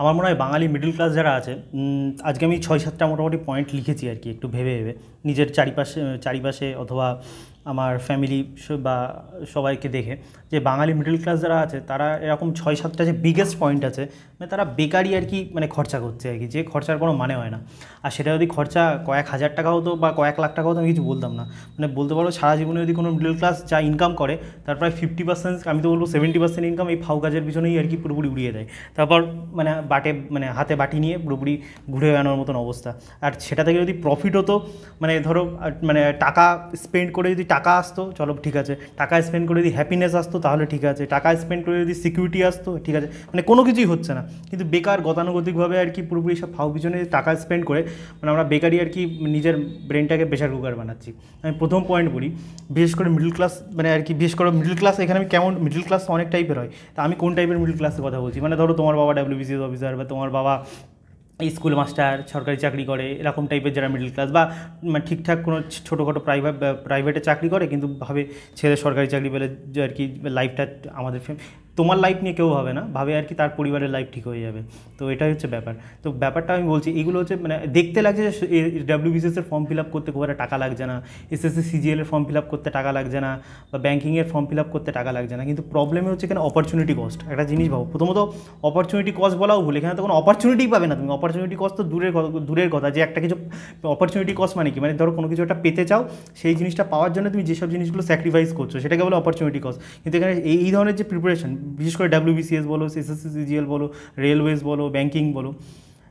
আমার মনে হয় বাঙালি মিডল ক্লাস যারা আছে, আজকে আমি 6-7টা মোটামুটি পয়েন্ট লিখেছি আর কি, একটু ভেবে ভেবে নিজের চারিপাশে চারিপাশে অথবা আমার ফ্যামিলি বা সবাইকে দেখে, যে বাঙালি মিডল ক্লাস যারা আছে তারা এরকম 6-7টা যে বিগেস্ট পয়েন্ট আছে, মানে তারা বেকারই আর কি, মানে খরচা করছে আর কি, যে খরচার কোনো মানে হয় না। আর সেটা যদি খরচা কয়েক হাজার টাকা হতো বা কয়েক লাখ টাকা হতো আমি কিছু বলতাম না। মানে বলতে পারো সারা জীবনে যদি কোনো মিডল ক্লাস যা ইনকাম করে তার প্রায় 50%, আমি তো বলবো 70% ইনকাম এই ফাউ কাজের পিছনেই আর কি পুরোপুরি উড়িয়ে দেয়। তারপর মানে মানে হাতে বাটি নিয়ে পুরোপুরি ঘুরে বেড়ানোর মতন অবস্থা। আর সেটা থেকে যদি প্রফিট হতো, মানে ধরো মানে টাকা স্পেন্ড করে যদি টাকা আসতো, চলো ঠিক আছে, টাকা স্পেন্ড করে যদি হ্যাপিনেস আসতো তাহলে ঠিক আছে, টাকা স্পেন্ড করে যদি সিকিউরিটি আসতো ঠিক আছে, মানে কোনো কিছুই হচ্ছে না। কিন্তু বেকার গতানুগতিকভাবে আর কি পুরোপুরি সব ফাউ পিছনে টাকা স্পেন্ড করে, মানে আমরা বেকারই আর কি নিজের ব্রেনটাকে প্রেশার কুকার বানাচ্ছি। আমি প্রথম পয়েন্ট বলি, বিশেষ করে মিডল ক্লাস, মানে আর কি বিশেষ করে মিডল ক্লাস, এখানে আমি কেমন, মিডল ক্লাস অনেক টাইপের হয়, তা আমি কোন টাইপের মিডল ক্লাসের কথা বলছি, মানে ধরো তোমার বাবা ডাব্লিউবিসিএস অফিসার, বা তোমার বাবা স্কুল মাস্টার, সরকারি চাকরি করে, এরকম টাইপের যারা মিডল ক্লাস, বা মানে ঠিকঠাক কোনো ছোটোখাটো প্রাইভেটে চাকরি করে কিন্তু ভাবে ছেলে সরকারি চাকরি পেলে যে আর কি লাইফটা আমাদের তোমার লাইফ নিয়ে কেউ ভাবে না, ভাবে আর কি তার পরিবারের লাইফ ঠিক হয়ে যাবে। তো এটাই হচ্ছে ব্যাপার। তো ব্যাপারটা আমি বলছি, এগুলো হচ্ছে মানে দেখতে লাগছে যে ডাব্লিউবিসিএসের ফর্ম ফিল আপ করতে খুব একটা টাকা লাগছে না, এসএসসি সিজিএলের ফর্ম ফিল আপ করতে টাকা লাগছে না, বা ব্যাঙ্কিংয়ের ফর্ম ফিল আপ করতে টাকা লাগছে না, কিন্তু প্রবলেমে হচ্ছে এখানে অপরচুনিটি কস্ট। একটা জিনিস ভাবো, প্রথমত অপরচুনিটি কস্ট বলাও ভুল, এখানে তো কোনো অপরচুনিটিই পাবে না তুমি। অপরচুনিটি কস্ট তো দূরের কথা, যে একটা কিছু অপরচুনিটি কস্ট মানে কি, মানে ধরো কোনো কিছু একটা পেতে চাও, সেই জিনিসটা পাওয়ার জন্য তুমি যেসব জিনিসগুলো স্যাক্রিফাইস করছো সেটাকে বলে অপরচুনিটি কস্ট। কিন্তু এখানে এই ধরনের যে প্রিপারেশন, বিশেষ করে ডাব্লিউবিসিএস বলো, এসএসসি সিজিএল বলো, রেলওয়েজ বলো, ব্যাঙ্কিং বলো,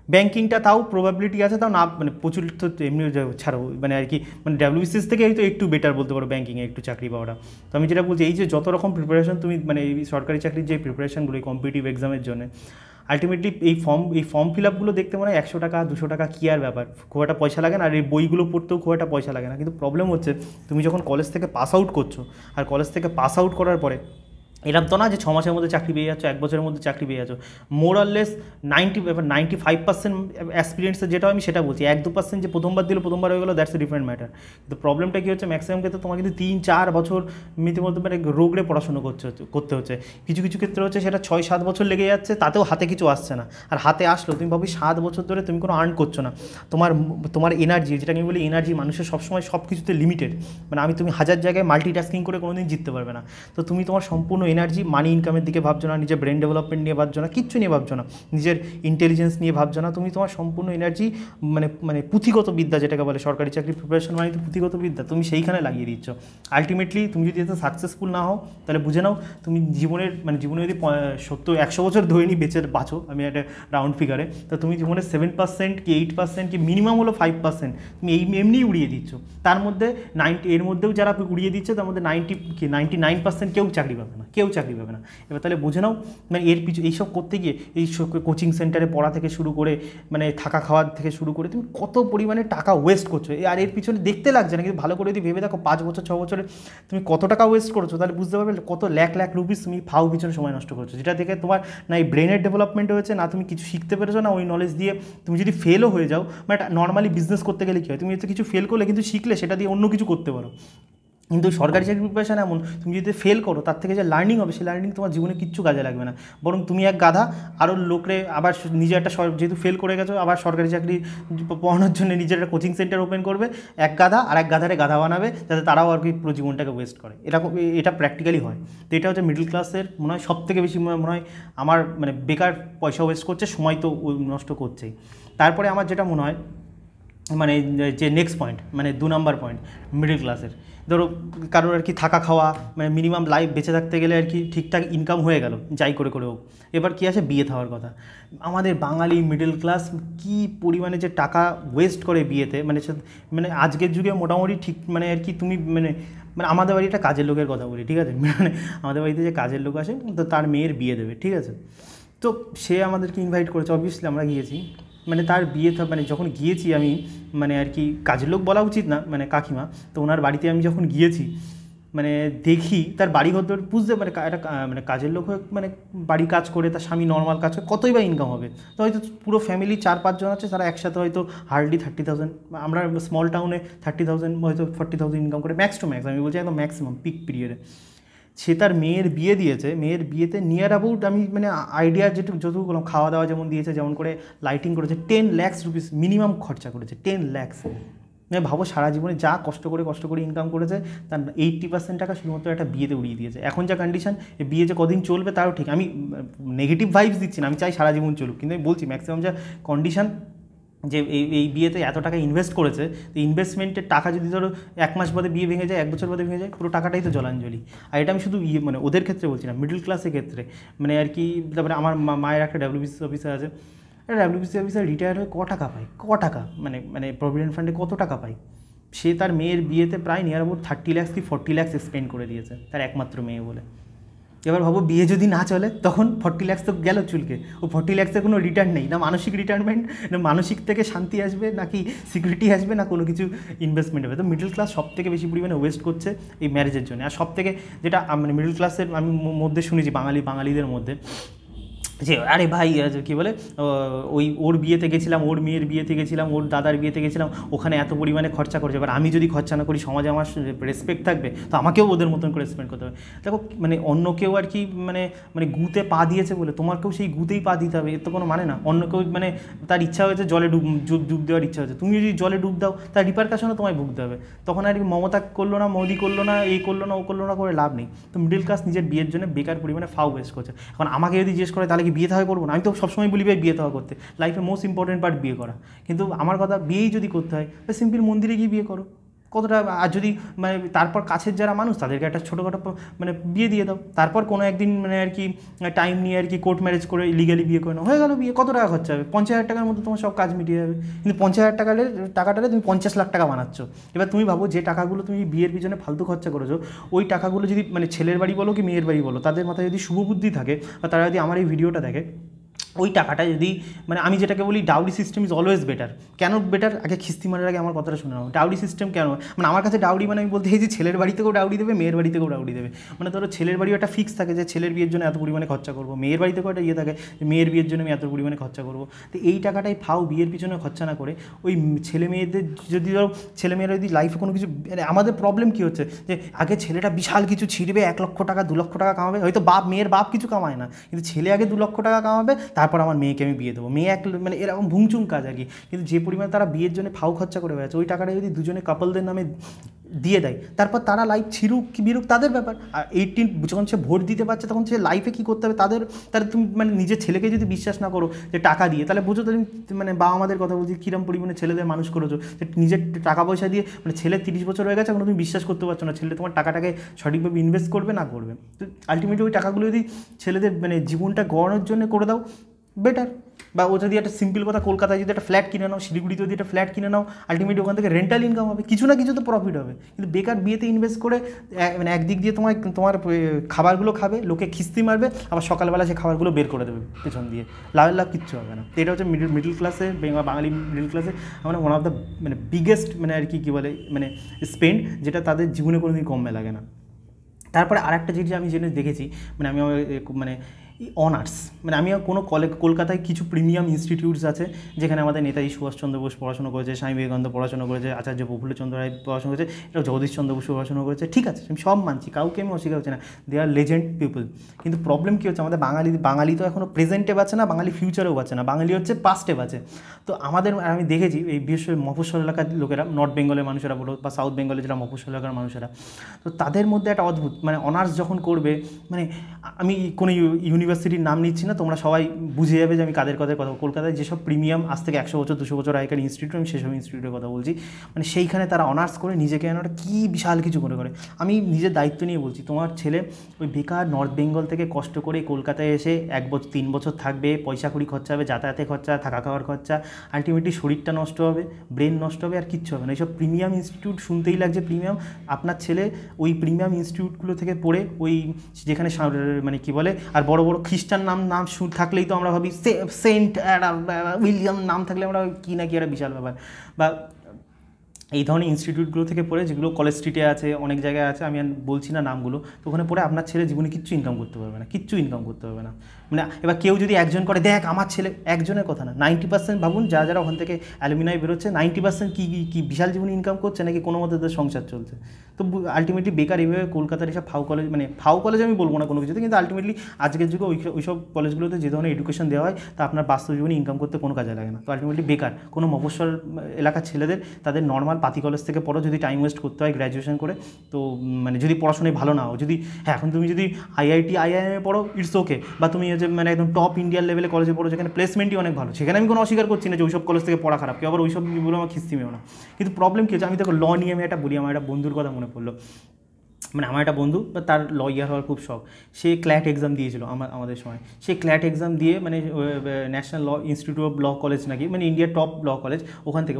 ব্যাঙ্কিংটা তাও প্রবাবিলিটি আছে, তাও না মানে প্রচুর তো এমনি ছাড়ো, মানে আর কি মানে ডাব্লিউবিসিএস থেকে হয়তো একটু বেটার বলতে পারো ব্যাঙ্কিংয়ে একটু চাকরি পাওয়াটা। তো আমি যেটা বলছি, এই যে যত রকম প্রিপারেশন তুমি মানে এই সরকারি চাকরির যে প্রিপারেশনগুলো এই কম্পিটিটিভ এক্সামের জন্য, আলটিমেটলি এই ফর্ম ফিল আপগুলো দেখতে মনে হয় 100 টাকা 200 টাকা, কী আর ব্যাপার, খুব একটা পয়সা লাগে না, আর এই বইগুলো পড়তেও খুব একটা পয়সা লাগে না। কিন্তু প্রবলেম হচ্ছে তুমি যখন কলেজ থেকে পাস আউট করছো, আর কলেজ থেকে পাস আউট করার পরে এরকম তো না যে 6 মাসের মধ্যে চাকরি পেয়ে যাচ্ছ, 1 বছরের মধ্যে চাকরি পেয়ে যাচ্ছ। মোর আর লেস 95% এক্সপিরিয়েন্সের যেটা আমি সেটা বলছি, 1-2% যে প্রথমবার দিল প্রথমবার হয়ে গেলো, দ্যাটস এ ডিফারেন্ট ম্যাটার। কিন্তু প্রবলেমটা কী হচ্ছে, ম্যাক্সিমাম ক্ষেত্রে তোমার কিন্তু 3-4 বছর মধ্যে মানে রোগড়ে পড়াশুনো করতে হচ্ছে। কিছু কিছু ক্ষেত্রে হচ্ছে সেটা 6-7 বছর লেগে যাচ্ছে, তাতেও হাতে কিছু আসছে না। আর হাতে আসলো তুমি ভাবি 7 বছর ধরে তুমি কোনো আর্ন করছো না, তোমার তোমার এনার্জি, যেটা আমি বলি এনার্জি, মানুষের সবসময় সব কিছুতে লিমিটেড, মানে তুমি 1000 জায়গায় মাল্টিটাস্কিং করে কোনোদিন জিততে পারবে না। তো তুমি তোমার সম্পূর্ণ এনার্জি মানি ইনকামের দিকে ভাবছো না, নিজের ব্রেন ডেভেলপমেন্ট নিয়ে ভাবছো না, কিচ্ছু নিয়ে ভাবছো না, নিজের ইন্টেলিজেন্স নিয়ে ভাবছো না, তুমি তোমার সম্পূর্ণ এনার্জি মানে পুঁথিগত বিদ্যা, যেটাকে বলে সরকারি চাকরির প্রিপারেশন মানে তো পুঁথিগত বিদ্যা, তুমি সেইখানে লাগিয়ে দিচ্ছ। আলটিমেটলি তুমি যদি এতে সাকসেসফুল না হও, তাহলে বুঝে নাও তুমি জীবনে যদি 70-100 বছর ধরে নিয়ে বাঁচো, আমি একটা রাউন্ড ফিগারে, তো তুমি জীবনে 7% কি 8% কি মিনিমাম হলো 5% তুমি এমনিই উড়িয়ে দিচ্ছ। তার মধ্যে এর মধ্যেও যারা উড়িয়ে দিচ্ছে তার মধ্যে 99% কেউ চাকরি পাবে না, কেউ চাকরি পাবে না। এবার তাহলে বুঝে নাও, মানে এর এইসব করতে গিয়ে এই কোচিং সেন্টারে পড়া থেকে শুরু করে, মানে থাকা খাওয়ার থেকে শুরু করে তুমি কত পরিমাণে টাকা ওয়েস্ট করছো। আর এর পিছনে দেখতে লাগছে না, কিন্তু ভালো করে যদি ভেবে দেখো 5 বছর 6 বছরে তুমি কত টাকা ওয়েস্ট করছো, তাহলে বুঝতে পারবে কত লাখ লাখ রুপিস তুমি ফাউ পিছনে সময় নষ্ট করছো, যেটা থেকে তোমার না এই ব্রেনের ডেভেলপমেন্ট হয়েছে, না তুমি কিছু শিখতে পেরেছো, না ওই নলেজ দিয়ে তুমি যদি ফেলও হয়ে যাও, মানে নর্মালি বিজনেস করতে গেলে কী হয়, তুমি হচ্ছে কিছু ফেল করলে কিন্তু শিখলে সেটা দিয়ে অন্য কিছু করতে পারো। কিন্তু সরকারি চাকরি প্রিপারেশন এমন, তুমি যদি ফেল করো তার থেকে যে লার্নিং হবে, সেই লার্নিং তোমার জীবনে কিচ্ছু কাজে লাগবে না, বরং তুমি এক গাধা আরও লোকরে আবার নিজে একটা যেহেতু ফেল করে গেছো, আবার সরকারি চাকরি পড়ানোর জন্য নিজের একটা কোচিং সেন্টার ওপেন করবে, এক গাধা আর এক গাধারে গাধা বানাবে, যাতে তারাও আর কি পুরো জীবনটাকে ওয়েস্ট করে। এটা প্র্যাকটিক্যালি হয়। তো এটা হচ্ছে মিডল ক্লাসের মনে হয় সবথেকে বেশি মনে হয় আমার, মানে বেকার পয়সা ওয়েস্ট করছে, সময় তো নষ্ট করছেই। তারপরে আমার যেটা মনে হয়, মানে যে নেক্সট পয়েন্ট, মানে 2 নম্বর পয়েন্ট মিডল ক্লাসের, ধরো কারোর আর কি থাকা খাওয়া, মানে মিনিমাম লাইফ বেঁচে থাকতে গেলে আর কি ঠিকঠাক ইনকাম হয়ে গেল যাই করে হোক। এবার কী আছে, বিয়ে থাওয়ার কথা। আমাদের বাঙালি মিডল ক্লাস কী পরিমাণে যে টাকা ওয়েস্ট করে বিয়েতে, মানে আজকের যুগে মোটামুটি ঠিক, মানে আর কি তুমি মানে আমাদের বাড়ি একটা কাজের লোকের কথা বলি, ঠিক আছে, মানে আমাদের বাড়িতে যে কাজের লোক আসে, তো তার মেয়ের বিয়ে দেবে, ঠিক আছে, তো সে আমাদেরকে ইনভাইট করেছে, অবভিয়াসলি আমরা গিয়েছি। মানে তার বিয়ে মানে যখন গিয়েছি আমি, মানে আর কি কাজের লোক বলা উচিত না, মানে কাকিমা, তো ওনার বাড়িতে আমি যখন গিয়েছি, মানে দেখি তার বাড়ি ঘর বুঝতে, মানে একটা মানে কাজের লোক হয়ে, মানে বাড়ি কাজ করে তার স্বামী নর্মাল কাজ করে কতই বা ইনকাম হবে, তো হয়তো পুরো ফ্যামিলি 4-5 জন আছে, তারা একসাথে হয়তো হার্ডলি 30,000, আমরা স্মল টাউনে 30,000 হয়তো 40,000 ইনকাম করে ম্যাক্স টু ম্যাক্স, আমি বলছি একদম ম্যাক্সিমাম পিক পিরিয়ডে। সে তার মেয়ের বিয়ে দিয়েছে, মেয়ের বিয়েতে নিয়ার অ্যাবাউট আমি মানে আইডিয়া যতটুকু বললাম, খাওয়া দাওয়া যেমন দিয়েছে, যেমন করে লাইটিং করেছে, 10 লাখ রুপিস মিনিমাম খরচা করেছে, 10 লাখ। মানে ভাবো সারা জীবনে যা কষ্ট করে ইনকাম করেছে তার 80% টাকা শুধুমাত্র একটা বিয়েতে উড়িয়ে দিয়েছে। এখন যা কন্ডিশন, এই বিয়ে যে কদিন চলবে তারও ঠিক, আমি নেগেটিভ ভাইবস দিচ্ছি না, আমি চাই সারা জীবন চলুক, কিন্তু আমি বলছি ম্যাক্সিমাম যা কন্ডিশন যে এই বিয়েতে এত টাকা ইনভেস্ট করেছে, তো ইনভেস্টমেন্টের টাকা যদি ধরো 1 মাস বাদে বিয়ে ভেঙে যায়, 1 বছর বাদে ভেঙে যায়, পুরো টাকাটাই তো জলাঞ্জলি। আর এটা আমি শুধু মানে ওদের ক্ষেত্রে বলছি না, মিডল ক্লাসের ক্ষেত্রে মানে আর কি। তারপরে আমার মায়ের একটা WBCS অফিসার আছে, WBCS অফিসার রিটায়ার হয়ে টাকা পায়, টাকা মানে মানে প্রভিডেন্ট ফান্ডে কত টাকা পায়। সে তার মেয়ের বিয়েতে প্রায় নিয়ার অ্যাবাউট 30 লাখ কি 40 লাখ স্পেন্ড করে দিয়েছে, তার একমাত্র মেয়ে বলে। এবার ভাবো বিয়ে যদি না চলে তখন 40 লাখ তো গেল চুলকে, ও 40 লাখের কোনো রিটার্ন নেই, না মানসিক রিটায়ারমেন্ট, না মানসিক থেকে শান্তি আসবে, নাকি সিকিউরিটি আসবে, না কোনো কিছু ইনভেস্টমেন্ট হবে। তো মিডল ক্লাস সব থেকে বেশি পরিমাণে ওয়েস্ট করছে এই ম্যারেজের জন্য। আর সব থেকে যেটা মানে মিডল ক্লাসের আমি মধ্যে শুনেছি, বাঙালিদের মধ্যে, যে আরে ভাই কী বলে, ওর বিয়েতে গেছিলাম, ওর মেয়ের বিয়েতে গেছিলাম, ওর দাদার বিয়েতে গেছিলাম, ওখানে এত পরিমাণে খরচা করছে, এবার আমি যদি খরচা না করি সমাজে আমার রেসপেক্ট থাকবে, তো আমাকেও ওদের মতন করে স্পেন্ড করতে হবে। দেখো মানে অন্য কেউ আর কি মানে মানে গুতে পা দিয়েছে বলে তোমাকেও সেই গুতেই পা দিতে হবে, এর তো কোনো মানে না। অন্য কেউ মানে তার ইচ্ছা হয়েছে জলে ডুব দেওয়ার ইচ্ছা হয়েছে, তুমি যদি জলে ডুব দাও তার রিপারকাশনও তোমায় ভুগতে হবে। তখন আর কি মমতা করলো না, মোদি করলো না, এই করলো না, ও করলো না করে লাভ নেই। তো মিডল ক্লাস নিজের বিয়ের জন্য বেকার পরিমাণে ফাও ওয়েস্ট করছে। এখন আমাকে যদি জিজ্ঞেস করে তাহলে কি বিয়ে থাকা করবো না, আমি তো সবসময় বলি ভাই বিয়ে থাকা করতে, লাইফে মোস্ট ইম্পর্টেন্ট পার্ট বিয়ে করা। কিন্তু আমার কথা, বিয়েই যদি করতে হয় সিম্পল মন্দিরে গিয়ে বিয়ে করো, কতটা। আর যদি মানে তারপর কাছের যারা মানুষ তাদেরকে একটা ছোটোখাটো মানে বিয়ে দিয়ে দাও, তারপর কোনো একদিন মানে আর কি টাইম নিয়ে আর কি কোর্ট ম্যারেজ করে লিগালি বিয়ে করে নাও, হয়ে গেলো বিয়ে। কত টাকা খরচা হবে? 50,000 টাকার মধ্যে তোমার সব কাজ মিটিয়ে যাবে। কিন্তু 50,000 টাকাটারে তুমি 50 লাখ টাকা বানাচ্ছ। এবার তুমি ভাবো যে টাকাগুলো তুমি বিয়ের পিছনে ফালতু খরচা করেছো, ওই টাকাগুলো যদি মানে ছেলের বাড়ি বলো কি মেয়ের বাড়ি বলো, তাদের মাথায় যদি শুভবুদ্ধি থাকে বা তারা যদি আমার এই ভিডিওটা দেখে, ওই টাকাটা যদি মানে আমি যেটাকে বলি dowry system is always better. কেন বেটার? আগে খিস্তি মারার আগে আমার কথাটা শুনে নাও। ডাউরি সিস্টেম কেন মানে আমার কাছে ডাউরি মানে আমি বলতে চাই যে ছেলের বাড়ি থেকেও ডাউরি দেবে, মেয়ের বাড়ি থেকেও ডাউরি দেবে। মানে ধরো ছেলের বাড়িও একটা ফিক্স থাকে যে ছেলের বিয়ের জন্য এত পরিমাণে খরচা করবো, মেয়ের বাড়ি থেকেও একটা ইয়ে থাকে মেয়ের বিয়ের জন্য আমি এত পরিমাণে খরচা করবো। তো এই টাকাটাই ফাও বিয়ের পিছনে খরচা না করে ওই ছেলে মেয়েদের যদি ধরো ছেলেমেয়েরা যদি লাইফে কোনো কিছু মানে আমাদের প্রবলেম কী হচ্ছে যে আগে ছেলেটা বিশাল কিছু ছিঁড়বে, 1 লক্ষ টাকা 2 লক্ষ টাকা কামাবে, হয়তো মেয়ের বাপ কিছু কামায় না, কিন্তু ছেলে আগে 2 লক্ষ টাকা কামাবে, তারপর আমার মেয়েকে আমি বিয়ে দেবো। মেয়ে মানে এরকম ভুংচুং কাজ আর কি। কিন্তু যে পরিমাণে তারা বিয়ের জন্য ফাও খরচা করে বেড়াচ্ছে, ওই টাকাটা যদি দুজনে কাপলদের নামে দিয়ে দেয়, তারপর তারা লাইফ ছিড়ুক কি বিরুক তাদের ব্যাপার। আর 18 যখন সে ভোট দিতে পারছে তখন সে লাইফে কী করতে হবে তাদের তুমি মানে নিজের ছেলেকে যদি বিশ্বাস না করো যে টাকা দিয়ে, তাহলে বুঝো তুমি মানে বাবা আমাদের কথা বলছি কীরকম পরিমাণে ছেলেদের মানুষ করেছো, যে নিজের টাকা পয়সা দিয়ে মানে ছেলে 30 বছর হয়ে গেছে এখন তুমি বিশ্বাস করতে পারছো না ছেলে তোমার টাকাটাকে সঠিকভাবে ইনভেস্ট করবে না করবে। তো আলটিমেটলি ওই টাকাগুলো যদি ছেলেদের মানে জীবনটা গড়ানোর জন্য করে দাও বেটার। বা ও যদি একটা সিম্পল কথা, কলকাতায় যদি একটা ফ্ল্যাট কিনে নাও, শিলিগুড়িতে যদি একটা ফ্ল্যাট কিনে নাও, আলটিমেটলি ওখান থেকে রেন্টাল ইনকাম হবে, কিছু না কিছু তো প্রফিট হবে। কিন্তু বেকার বিয়েতে ইনভেস্ট করে মানে একদিক দিয়ে তোমার খাবারগুলো খাবে, লোকে খিস্তি মারবে, আবার সকালবেলা সে খাবারগুলো বের করে দেবে পেছন দিয়ে, লাভ কিচ্ছু হবে না। তো এটা হচ্ছে মিডল ক্লাসে বাঙালি মিডল ক্লাসে মানে ওয়ান অফ দ্য মানে বিগেস্ট মানে আর কি কী বলে মানে স্পেন্ড, যেটা তাদের জীবনে কোনো দিন কমবে লাগে না। তারপরে আরেকটা জিনিস আমি জেনে দেখেছি মানে আমি মানে অনার্স মানে আমি কোনো কলকাতায় কিছু প্রিমিয়াম ইনস্টিটিউটস আছে যেখানে আমাদের নেতাজি সুভাষচন্দ্র বোস পড়াশোনা করেছে, স্বামী বিবেকানন্দ পড়াশোনা করেছে, আচার্য প্রফুল্লচন্দ্র রায় পড়াশোনা করেছে, এটা জগদীশচন্দ্র বসু পড়াশোনা করেছে, ঠিক আছে আমি সব মানছি, কাউকে আমি অস্বীকার করছি না, দে আর লেজেন্ড পিপল। কিন্তু প্রবলেম কী হচ্ছে, আমাদের বাঙালি তো এখনও প্রেজেন্টে বাঁচে না, বাঙালি ফিউচারেও বাঁচে না, বাঙালি হচ্ছে পাস্টে বাঁচে। তো আমাদের আমি দেখেছি এই বিশেষ করে মফস্বল এলাকার লোকেরা, নর্থ বেঙ্গলের মানুষেরা বলো বা সাউথ বেঙ্গলের যারা মফস্বল এলাকার মানুষেরা, তো তাদের মধ্যে একটা অদ্ভুত মানে অনার্স যখন করবে মানে আমি কোনো ইউনিভার্সিটির নাম নিচ্ছি না, তোমরা সবাই বুঝে যাবে যে আমি কাদের কথা কলকাতায় যেসব প্রিমিয়াম আজ থেকে 100 বছর 200 বছর আগেকার ইনস্টিটিউট, আমি সেসব ইনস্টিটিউটের কথা বলছি। মানে সেইখানে তারা অনার্স করে নিজেকে একটা কী বিশাল কিছু করে আমি নিজের দায়িত্ব নিয়ে বলছি, তোমার ছেলে ওই বেকার নর্থ বেঙ্গল থেকে কষ্ট করে কলকাতায় এসে 1 বছর 3 বছর থাকবে, পয়সা কড়ি খরচা হবে, যাতায়াতের খরচা, থাকা খাওয়ার খরচা, আলটিমেটলি শরীরটা নষ্ট হবে, ব্রেন নষ্ট হবে, আর কিচ্ছু হবে না। এইসব প্রিমিয়াম ইনস্টিটিউট শুনতেই লাগছে প্রিমিয়াম, আপনার ছেলে ওই প্রিমিয়াম ইনস্টিটিউটগুলো থেকে পড়ে ওই যেখানে মানে কী বলে আর বড় বড় খ্রিস্টান নাম থাকলেই তো আমরা ভাবি সেন্ট উইলিয়াম নাম থাকলে আমরা কী না কি একটা বিশাল ব্যাপার, বা এই ধরনের ইনস্টিটিউটগুলো থেকে পড়ে যেগুলো কলেজ স্ট্রিটে আছে, অনেক জায়গায় আছে, আমি বলছি না নামগুলো, তো ওখানে পড়ে আপনার ছেলে জীবনে কিচ্ছু ইনকাম করতে পারবে না, কিচ্ছু ইনকাম করতে পারবে না। মানে এবার কেউ যদি একজন করে, দেখ আমার ছেলে, একজনের কথা না, 90% ভাবুন যারা ওখান থেকে অ্যালুমিনাই বেরোচ্ছে, 90% কি বিশাল জীবনে ইনকাম করছে নাকি কোনো মতে তাদের সংসার চলছে। তো আলটিমেটলি বেকার এইভাবে কলকাতার এসব ফাউ কলেজ, মানে ফাউ কলেজ আমি বলবো না কোনো কিছুতে, কিন্তু আলটিমেটলি আজকের যুগে ওইসব কলেজগুলোতে যে ধরনের এডুকেশন দেওয়া হয় তা আপনার বাস্তব জীবনে ইনকাম করতে কোনো কাজে লাগে না। তো আলটিমেটলি বেকার কোনো মফস্বল এলাকার ছেলেদের তাদের নর্মাল পাতি কলেজ থেকে পড়ো, যদি টাইম ওয়েস্ট করতে হয় গ্র্যাজুয়েশন করে, তো মানে যদি পড়াশোনায় ভালো না হও, যদি হ্যাঁ এখন তুমি যদি আইআইটি আইআইএমে পড়ো ইটস ওকে, বা তুমি হচ্ছে মানে একদম টপ ইন্ডিয়ার লেভেলে কলেজে পড়ো যেখানে প্লেসমেন্টই অনেক ভালো, সেখানে আমি কোনো অস্বীকার করছি না যে ওইসব কলেজ থেকে পড়া খারাপ, কেউ আবার ওইসব বলে আমার খিস্তিমেও না। কিন্তু প্রবলেম কী হচ্ছে, আমি দেখো ল নিয়ে আমি একটা বলি, আমার একটা বন্ধুর কথা মনে পড়লো। মানে আমার একটা বন্ধু, তার লয়ার হওয়ার খুব শখ, সে ক্ল্যাট এক্সাম দিয়েছিল আমাদের সময়। সে ক্ল্যাট এক্সাম দিয়ে মানে national law institute of law college নাকি, মানে ইন্ডিয়ার টপ ল কলেজ,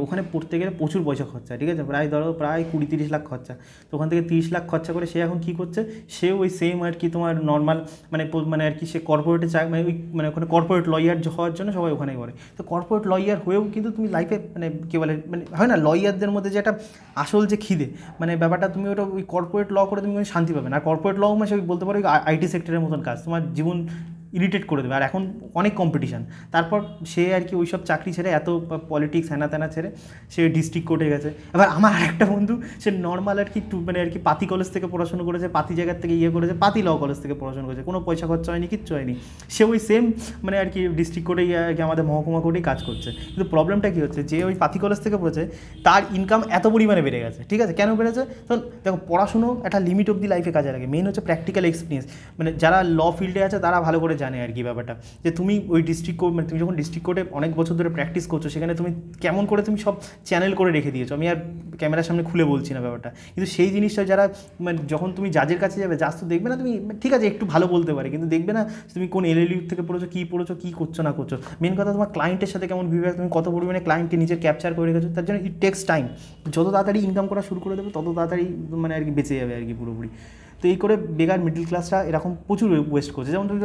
ওখানে পড়তে গেলে প্রচুর পয়সা খরচা, ঠিক আছে, প্রায় 20-30 লাখ খরচা। তো ওখান থেকে 30 লাখ খরচা করে সে এখন কী করছে, সে ওই সেম আর কি তোমার নর্মাল মানে আর কি সে কর্পোরেটে মানে ওখানে কর্পোরেট লয়ার হওয়ার জন্য সবাই ওখানেই করে। তো কর্পোরেট লয়ার হয়েও কিন্তু তুমি লাইফে মানে কী বলে, মানে হয় না লয়ারদের মধ্যে যে একটা আসল যে খিদে, মানে ব্যাপারটা তুমি ওটা ওই কর্পোরেট ল করে তুমি শান্তি পাবে না। আর কর্পোরেট ল মানে বলতে পারো আইটি সেক্টরের মতন কাজ, তোমার জীবন ইরিটেট করে দেবে। আর এখন অনেক কম্পিটিশান, তারপর সে আর কি ওইসব চাকরি ছেড়ে, এত পলিটিক্স হ্যানা ত্যানা ছেড়ে সে ডিস্ট্রিক্ট কোর্টে গেছে। এবার আমার আরেকটা বন্ধু, সে নর্মাল আর কি মানে আর কি পাতি কলেজ থেকে পড়াশোনা করেছে, পাতি জায়গার থেকে করেছে, পাতি ল কলেজ থেকে পড়াশোনা করেছে, কোনো পয়সা খরচা হয়নি, কিচ্ছু হয়নি। সে ওই সেম মানে আর কি ডিস্ট্রিক্ট কোর্টে আর কি আমাদের মহকুমা কোর্টেই কাজ করছে। কিন্তু প্রবলেমটা কী হচ্ছে, যে ওই পাতি কলেজ থেকে পড়েছে তার ইনকাম এত পরিমাণে বেড়ে গেছে, ঠিক আছে, কেন বেড়েছে? তো দেখো পড়াশুনো একটা লিমিট অবধি লাইফে কাজে লাগে, মেন হচ্ছে প্র্যাকটিক্যাল এক্সপিরিয়েন্স। মানে যারা ল ফিল্ডে আছে তারা ভালো করে জানে আর কি ব্যাপারটা, যে তুমি ওই ডিস্ট্রিক্ট কোর্ট, মানে তুমি যখন ডিস্ট্রিক্ট কোর্টে অনেক বছর ধরে প্র্যাকটিস করছো, সেখানে তুমি কেমন করে তুমি সব চ্যানেল করে রেখে দিয়েছো, আমি আর ক্যামেরার সামনে খুলে বলছি না ব্যাপারটা। কিন্তু সেই জিনিসটা যারা মানে যখন তুমি জাজের কাছে যাবে, জাজ তো দেখবে না তুমি, ঠিক আছে একটু ভালো বলতে পারে, কিন্তু দেখবে না তুমি কোন এলএলইউ থেকে পড়েছো, কী করছো না করছো। মেন কথা তোমার ক্লায়েন্টের সাথে কেমন বিহেভিয়ার, তুমি কত পরিমাণে ক্লায়েন্টকে নিজের ক্যাপচার করে রেখেছো। তার জন্য ইট টেক্স টাইম। যত তাড়াতাড়ি ইনকাম করা শুরু করে দেবে তত তাড়াতাড়ি মানে আর কি বেঁচে যাবে আর কি পুরোপুরি। তো এই করে বেকার মিডল ক্লাসরা এরকম প্রচুর ওয়েস্ট করছে। যেমন তুমি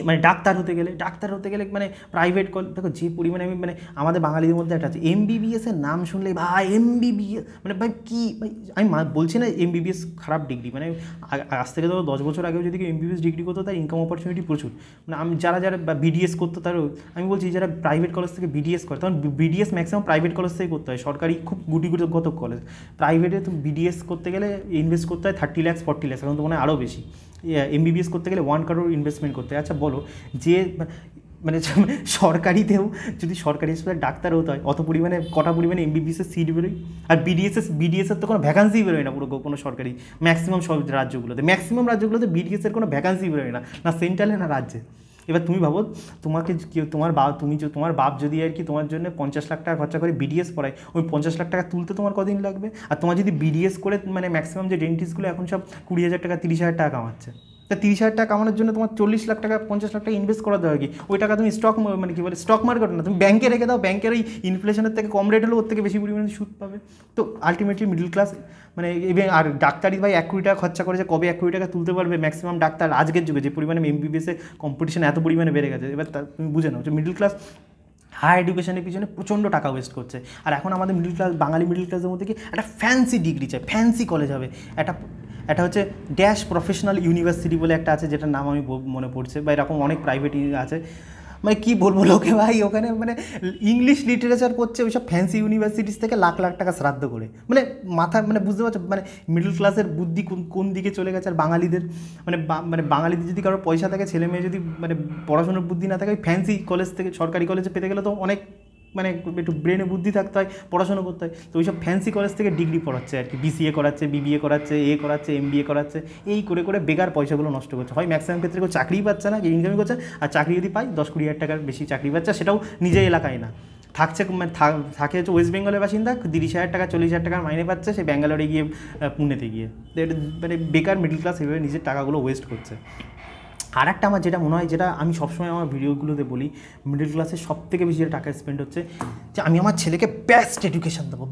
মানে ডাক্তার হতে গেলে মানে প্রাইভেট দেখো যে পরিমাণে, আমি মানে আমাদের বাঙালিদের মধ্যে একটা আছে এমবিবিএসের নাম শুনলে ভাই এমবিবিএস মানে ভাই কী ভাই, আমি বলছি না এমবিবিএস খারাপ ডিগ্রি, মানে আজ থেকে ধরো 10 বছর আগেও যদি এমবিবিএস ডিগ্রি করতো তার ইনকাম অপরচুনিটি প্রচুর। মানে আমি যারা বিডিএস করতো তারও আমি বলছি, যারা প্রাইভেট কলেজ থেকে বিডিএস করে, তখন বিডিএস ম্যাক্সিমাম প্রাইভেট কলেজ থেকে করতে হয়, সরকারি খুব গুটিগত কলেজ। প্রাইভেটে তো বিডিএস করতে গেলে ইনভেস্ট করতে হয় 30 লাখ 40 লাখ, এখন তো মনে হয় আরও বেশি। এমবিবিএস করতে গেলে 1 crore ইনভেস্টমেন্ট করতে হয়। আচ্ছা বলো, যে মানে সরকারিতেও যদি সরকারি হাসপাতালে ডাক্তার হতে হয়, অত পরিমাণে কটা পরিমাণে এমবিবিএসের সিট বেরোয়, আর বিডিএসের তো কোনো ভ্যাকান্সি বেরোয় না পুরো কোনো সরকারি, ম্যাক্সিমাম সব রাজ্যগুলোতে বিডিএসের কোনো ভ্যাকান্সি বেরোয় না, না সেন্ট্রালে না রাজ্যে। এবার তুমি ভাবো, তোমার বাপ যদি আর কি তোমার জন্য 50 লাখ টাকা খরচা করে বিডিএস পড়ায়, ওই 50 লাখ টাকা তুলতে তোমার কদিন লাগবে? আর তোমার যদি বিডিএস করে মানে ম্যাক্সিমাম যে ডেন্টিস্টগুলো এখন সব 20,000 টাকা 30,000 টাকা কামাচ্ছে, তা 30,000 টাকা কামানোর জন্য তোমার 40 লাখ টাকা 50 লাখ টাকা ইনভেস্ট করা দরকার কি? ওই টাকা তুমি মানে কি বলে স্টক মার্কেট না, তুমি ব্যাংকে রেখে দাও, ব্যাংকের ওই ইনফ্লেশনের থেকে কম রেট হলেও ওর থেকে বেশি পরিমাণে সুদ পাবে। তো আলটিমেটলি মিডল ক্লাস মানে ইভেন, আর ডাক্তারি ভাই 1 কোটি টাকা খরচা করেছে, কবে 1 কোটি টাকা তুলতে পারবে ম্যাক্সিমাম ডাক্তার আজকের যুগে, যে পরিমাণে এমবিবিএসে কম্পিটিশন এত পরিমাণে বেড়ে গেছে। এবার তুমি বুঝে নাও যে মিডল ক্লাস হায়ার এডুকেশনের পিছনে প্রচণ্ড টাকা ওয়েস্ট করছে। আর এখন আমাদের বাঙালি মিডল ক্লাসের মধ্যে কি একটা ফ্যান্সি ডিগ্রি চাই, ফ্যান্সি কলেজ হবে, একটা হচ্ছে ড্যাশ প্রফেশনাল ইউনিভার্সিটি বলে একটা আছে, যেটার নাম আমি মনে পড়ছে, বা এরকম অনেক প্রাইভেট আছে, মানে কী বলবো লোকে ভাই, ওখানে মানে ইংলিশ লিটারেচার করছে ওইসব ফ্যান্সি ইউনিভার্সিটিস থেকে লাখ লাখ টাকা শ্রাদ্ধ করে, মানে মাথা মানে বুঝতে পারছো, মানে মিডল ক্লাসের বুদ্ধি কোন দিকে চলে গেছে। আর বাঙালিদের মানে বাঙালিদের যদি কারোর পয়সা থাকে, ছেলে মেয়ে যদি মানে পড়াশোনার বুদ্ধি না থাকে, ফ্যান্সি কলেজ থেকে সরকারি কলেজে পেতে গেলে তো অনেক মানে একটু ব্রেনে বুদ্ধি থাকতে হয়, পড়াশোনা করতে হয়। তো ওইসব ফ্যান্সি কলেজ থেকে ডিগ্রি পড়াচ্ছে আর কি, বিসিএ করাচ্ছে, বিবিএ করাচ্ছে, করাচ্ছে, এমবিএ করাচ্ছে, এই করে বেকার পয়সাগুলো নষ্ট করছে। হয় ম্যাক্সিমাম ক্ষেত্রে কেউ চাকরিই পাচ্ছে না, ইনকামই করছে, আর চাকরি যদি পায় 10-20 হাজার টাকার বেশি চাকরি পাচ্ছে, সেটাও নিজের এলাকায় না, থাকে হচ্ছে ওয়েস্ট বেঙ্গলের বাসিন্দা, 30,000 টাকা 40,000 টাকার মাইনে পাচ্ছে, সে ব্যাঙ্গালোরে গিয়ে পুনেতে গিয়ে, মানে বেকার মিডল ক্লাস এভাবে নিজের টাকাগুলো ওয়েস্ট করছে। আর একটা আমার যেটা মনে হয়, যেটা আমি সবসময় আমার ভিডিওগুলোতে বলি, মিডল ক্লাসের সবথেকে বেশি যেটা টাকা স্পেন্ড হচ্ছে, যে আমি আমার ছেলেকে বেস্ট এডুকেশান দেবো,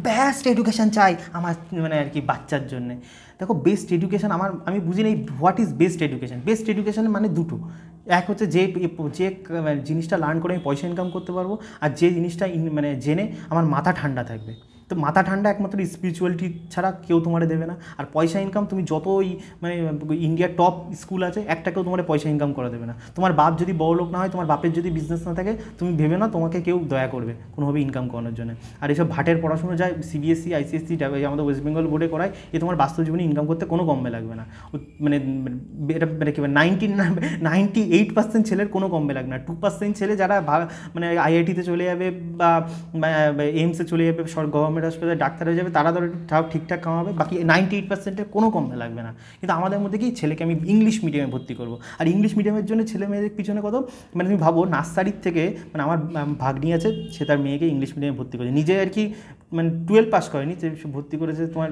বেস্ট এডুকেশান চাই আমার মানে আর কি বাচ্চার জন্যে। দেখো বেস্ট এডুকেশান আমি বুঝি নেই what is best education. Best education মানে দুটো, এক হচ্ছে যে জিনিসটা লার্ন করে আমি পয়সা ইনকাম করতে পারবো, আর যে জিনিসটা মানে জেনে আমার মাথা ঠান্ডা থাকবে। তো মাথা ঠান্ডা একমাত্র স্পিরিচুয়ালিটি ছাড়া কেউ তোমার দেবে না। আর পয়সা ইনকাম তুমি যতই মানে ইন্ডিয়ার টপ স্কুল আছে একটাকেও তোমার পয়সা ইনকাম করা দেবে না। তোমার বাপ যদি বড়লোক না হয়, তোমার বাপের যদি বিজনেস না থাকে, তুমি ভেবে না তোমাকে কেউ দয়া করবে কোনোভাবে ইনকাম করানোর জন্য। আর এইসব ভাটের পড়াশুনো যায় সিবিএসসি আইসিএসসি আমাদের ওয়েস্ট বেঙ্গল বোর্ডে করায়, এ তোমার বাস্তব জীবনে ইনকাম করতে কোনো কমবে লাগবে না। মানে এটা মানে কি 98% ছেলের কোনো কমবে লাগবে না। 2% ছেলে যারা মানে আইআইটিতে চলে যাবে বা এইমসে চলে যাবে, গভর্নমেন্ট হাসপাতালে ডাক্তার হয়ে যাবে, তারা ধরো তাও ঠিকঠাক কামাবে, বাকি 98%-এর কোনো কমবে লাগবে না। কিন্তু আমাদের মধ্যে কি, ছেলেকে আমি ইংলিশ মিডিয়ামে ভর্তি করবো, আর ইংলিশ মিডিয়ামের জন্য ছেলে মেয়েদের পিছনে কত, মানে তুমি ভাবো নার্সারির থেকে, মানে আমার ভাগ্নি আছে, সে তার মেয়েকে ইংলিশ মিডিয়ামে ভর্তি করেছে, নিজে আর কি মানে 12 পাস করেনি, সে ভর্তি করেছে তোমার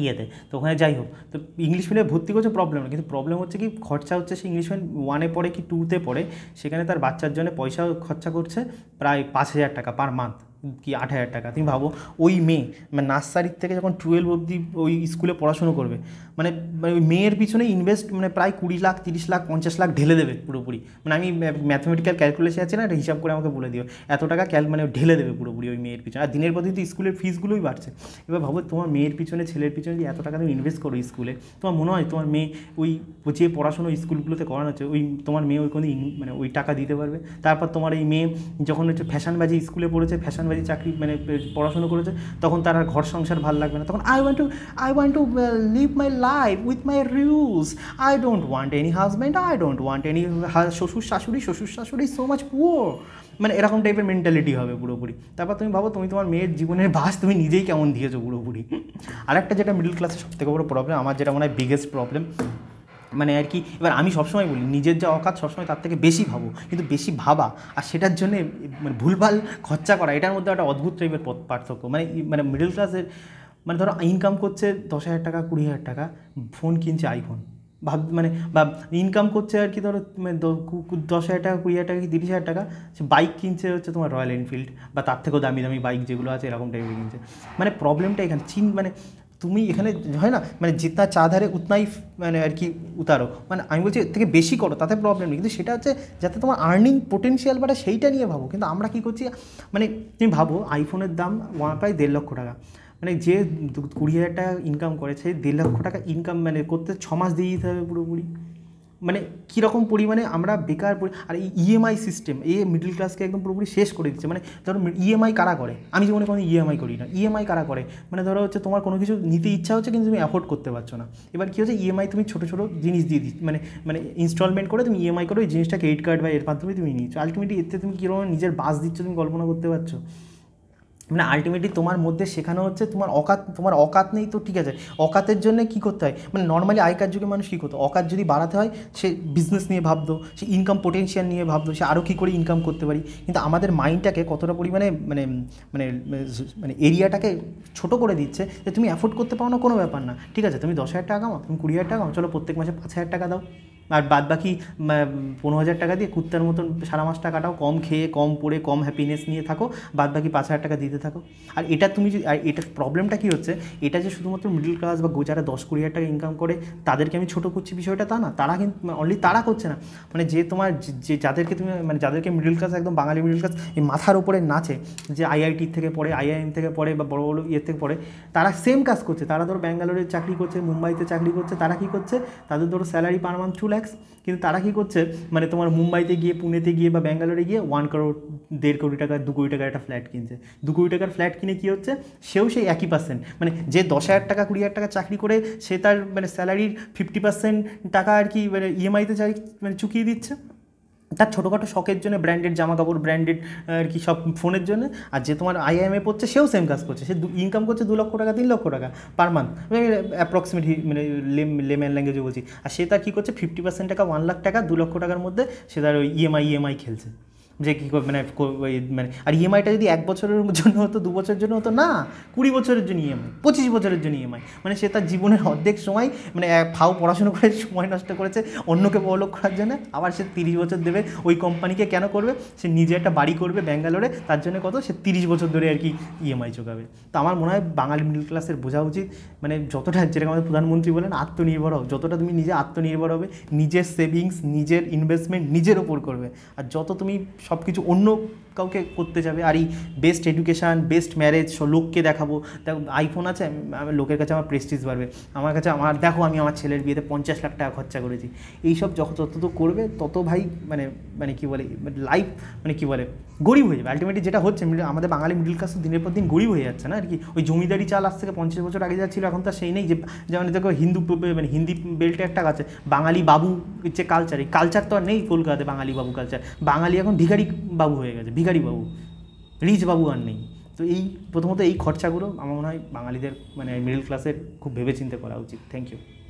ইয়েতে। তো ওখানে যাই হোক, তো ইংলিশ মিডিয়ামে ভর্তি করছে প্রবলেম না, কিন্তু প্রবলেম হচ্ছে কি খরচা হচ্ছে, সে ইংলিশ মিডিয়াম 1-এ পড়ে কি 2-তে পড়ে, সেখানে তার বাচ্চার জন্য পয়সা খরচা করছে প্রায় 5,000 টাকা পার মান্থ কি 8,000 টাকা। তুমি ভাবো ওই মেয়ে মানে নার্সারির থেকে যখন 12 অবধি ওই স্কুলে পড়াশুনো করবে, মানে ওই মেয়ের পিছনে ইনভেস্ট মানে প্রায় 20 লাখ 30 লাখ 50 লাখ ঢেলে দেবে পুরোপুরি। মানে আমি ম্যাথমেটিক্যাল ক্যালকুলেশন আছে না, এটা হিসাব করে আমাকে বলে দিও, এত টাকা মানে ঢেলে দেবে পুরোপুরি ওই মেয়ের পিছনে। আর দিনের পর দিন স্কুলের ফিসগুলোই বাড়ছে। এবার ভাবো তোমার মেয়ের পিছনে, ছেলের পিছনে যদি এত টাকা তুমি ইনভেস্ট করো স্কুলে, তোমার মনে হয় তোমার মেয়ে ওই যে পড়াশুনো স্কুলগুলোতে করানো হচ্ছে, ওই তোমার মেয়ে ওই কোনো মানে ওই টাকা দিতে পারবে? তারপর তোমার এই মেয়ে যখন হচ্ছে ফ্যাশনবাজি স্কুলে পড়েছে, ফ্যাশনবাজি চাকরি মানে পড়াশুনো করেছে, তখন তার আর ঘর সংসার ভালো লাগবে না, তখন I want to live my life with my rules, I don't want any husband, I don't want any শ্বশুর শাশুড়ি সো মাচ পুয়ার, মানে এরকম টাইপের মেন্টালিটি হবে পুরোপুরি। তারপর তুমি ভাবো তুমি তোমার মেয়ের জীবনের বাস তুমি নিজেই কেমন দিয়েছো পুরোপুরি। আরেকটা যেটা মিডল ক্লাসের সবথেকে বড় প্রবলেম, আমার যেটা মনে হয় বিগেস্ট প্রবলেম, মানে আর কি, এবার আমি সবসময় বলি নিজের যা অকাত সবসময় তার থেকে বেশি ভাবো, কিন্তু বেশি ভাবা আর সেটার জন্যে মানে ভুলভাল খরচা করা, এটার মধ্যে একটা অদ্ভুত টাইপের পার্থক্য। মানে মিডল ক্লাসের মানে ধরো ইনকাম করছে 10,000 টাকা 20,000 টাকা, ফোন কিনছে আইফোন, মানে বা ইনকাম করছে আর কি ধরো 10,000 টাকা 20,000 টাকা কি 30,000 টাকা, সে বাইক কিনছে হচ্ছে তোমার রয়্যাল এনফিল্ড বা তার থেকেও দামি দামি বাইক যেগুলো আছে এরকম টাইপের কিনছে। মানে প্রবলেমটা এখানে মানে তুমি এখানে হয় না, মানে জিতনা চাঁধারে উতনাই মানে আর কি উতারো, মানে আমি বলছি এর থেকে বেশি করো তাতে প্রবলেম নেই, কিন্তু সেটা হচ্ছে যাতে তোমার আর্নিং পোটেনশিয়াল বাড়ে সেইটা নিয়ে ভাবো। কিন্তু আমরা কী করছি, মানে তুমি ভাবো আইফোনের দাম প্রায় 1.5 লক্ষ টাকা, মানে যে 20,000 টাকা ইনকাম করে সেই 1.5 লক্ষ টাকা ইনকাম মানে করতে 6 মাস দিয়ে দিতে হবে পুরোপুরি। মানে কীরকম পরিমাণে আমরা বেকার আর এই ইএমআই সিস্টেম মিডল ক্লাসকে একদম পুরোপুরি শেষ করে দিচ্ছে। মানে ধরো ইএমআই কারা করে, আমি জীবনে কোনো ইএমআই করি না, ইএমআই কারা করে, মানে ধরো হচ্ছে তোমার কোনো কিছু নিতে ইচ্ছা হচ্ছে কিন্তু তুমি অ্যাফোর্ড করতে পারছো না, এবার কী হচ্ছে ইএমআই তুমি ছোটো ছোটো জিনিস দিয়ে দিচ্ছ, মানে ইনস্টলমেন্ট করে তুমি ইএমআই করে ওই জিনিসটা ক্রেডিট কার্ড বা এর মাধ্যমে তুমি নিচ্ছ, আলটিমেটলি এতে তুমি কীরকম নিজের বাস দিচ্ছ তুমি কল্পনা করতে পারছো? মানে আলটিমেটলি তোমার মধ্যে শেখানো হচ্ছে তোমার অকাত নেই তো ঠিক আছে, অকাতের জন্য কী করতে হয়, মানে নর্মালি আগেকার যুগে মানুষ কী করতো, অকাত যদি বাড়াতে হয় সে বিজনেস নিয়ে ভাবতো, সে ইনকাম পোটেনশিয়াল নিয়ে ভাবতো, সে আরও কী করে ইনকাম করতে পারি। কিন্তু আমাদের মাইন্ডটাকে কতটা পরিমাণে মানে মানে মানে এরিয়াটাকে ছোটো করে দিচ্ছে যে তুমি অ্যাফোর্ড করতে পারো না কোনো ব্যাপার না, ঠিক আছে তুমি 10,000 টাকা কামাও, তুমি 20,000 টাকা কামাও, চলো প্রত্যেক মাসে 5,000 টাকা দাও, আর বাদ বাকি 15,000 টাকা দিয়ে কুত্তার মতন সারা মাসটা কাটাও, কম খেয়ে কম পড়ে কম হ্যাপিনেস নিয়ে থাকো, বাদ বাকি 5,000 টাকা দিতে থাকো। আর এটা তুমি আর এটার প্রবলেমটা কী হচ্ছে, এটা যে শুধুমাত্র মিডল ক্লাস বা যারা 10-20,000 টাকা ইনকাম করে তাদেরকে আমি ছোটো করছি বিষয়টা তা না, তারা কিন্তু অনলি তারা করছে না, মানে যে তোমার যে যাদেরকে তুমি মানে যাদেরকে মিডল ক্লাস একদম বাঙালি মিডল ক্লাস এই মাথার উপরে নাচে, যে আইআইটি থেকে পড়ে আইআইএম থেকে পড়ে বা বড় বড় ইয়ে থেকে পড়ে, তারা সেম কাজ করছে, তারা ধরো ব্যাঙ্গালোরে চাকরি করছে, মুম্বাইতে চাকরি করছে, তারা কী করছে, তাদের ধরো স্যালারি পার মান্থ 2 লাখ, কিন্তু তারা কী করছে মানে তোমার মুম্বাইতে গিয়ে পুনেতে গিয়ে বা ব্যাঙ্গালোরে গিয়ে 1 করোড় 1.5 কোটি টাকা 2 কোটি টাকার একটা ফ্ল্যাট কিনছে, 2 কোটি টাকার ফ্ল্যাট কিনে কী হচ্ছে, সেও সেই 1%, মানে যে 10,000 টাকা 20,000 টাকা চাকরি করে সে তার মানে স্যালারির 50% টাকা আর কি মানে ইএমআইতে মানে চুকিয়ে দিচ্ছে তার ছোটোখাটো শখের জন্য, ব্র্যান্ডেড জামা কাপড়, ব্র্যান্ডেড আর কি সব ফোনের জন্য। আর যে তোমার আইআইএমে পড়ছে সেও সেম কাজ করছে, সে ইনকাম করছে 2 লক্ষ টাকা 3 লক্ষ টাকা পার মান্থ, অ্যাপ্রক্সিমেটলি মানে লেম্যান ল্যাঙ্গুয়েজে বলছি। আর সে তার কী করছে 50% টাকা 1 লাখ টাকা 2 লক্ষ টাকার মধ্যে সে তার ওই ইএমআই খেলছে, যে কী মানে মানে আর ইএমআইটা যদি 1 বছরের জন্য হতো 2 বছরের জন্য হতো না, 20 বছরের জন্য ইএমআই, 25 বছরের জন্য ইএমআই, মানে সে তার জীবনের অর্ধেক সময় মানে পড়াশুনো করে সময় নষ্ট করেছে অন্যকে বড়লোক করার জন্য, আবার সে 30 বছর দেবে ওই কোম্পানিকে, কেন করবে, সে নিজে একটা বাড়ি করবে ব্যাঙ্গালোরে, তার জন্য কত সে 30 বছর ধরে আর কি ইএমআই চোকাবে। তো আমার মনে হয় বাঙালি মিডল ক্লাসের বোঝা উচিত মানে যতটা, যেরকম আমাদের প্রধানমন্ত্রী বলেন আত্মনির্ভর হও, যতটা তুমি নিজে আত্মনির্ভর হবে, নিজের সেভিংস নিজের ইনভেস্টমেন্ট নিজের ওপর করবে, আর যত তুমি সব কিছু অন্য কাউকে করতে যাবে। আর এই বেস্ট এডুকেশান, বেস্ট ম্যারেজ, লোককে দেখাবো, দেখো আইফোন আছে, লোকের কাছে আমার প্রেস্টিজ বাড়বে, আমার কাছে দেখো আমি আমার ছেলের বিয়েতে 50 লাখ টাকা খরচা করেছি। এইসব যত তো করবে তত ভাই মানে মানে কী বলে লাইফ মানে কী বলে গরিব হয়ে যাবে আলটিমেটলি। যেটা হচ্ছে আমাদের বাঙালি মিডল ক্লাস দিনের পর দিন গরিব হয়ে যাচ্ছে না আর কি। ওই জমিদারি চাল আজ থেকে 50 বছর আগে যা ছিল এখন তো সেই নেই। যে যেমন দেখো মানে হিন্দি বেল্টে একটা আছে বাঙালি বাবু যে কালচার, এই কালচার তো আর নেই কলকাতাতে, বাঙালি বাবু কালচার। বাঙালি এখন ভিখারি বাবু হয়ে গেছে, ভিখারি বাবু, রিচ বাবু আর নেই। তো এই প্রথমত এই খরচাগুলো আমার মনে হয় বাঙালিদের মানে মিডল ক্লাসের খুব ভেবেচিন্তে করা উচিত। Thank you.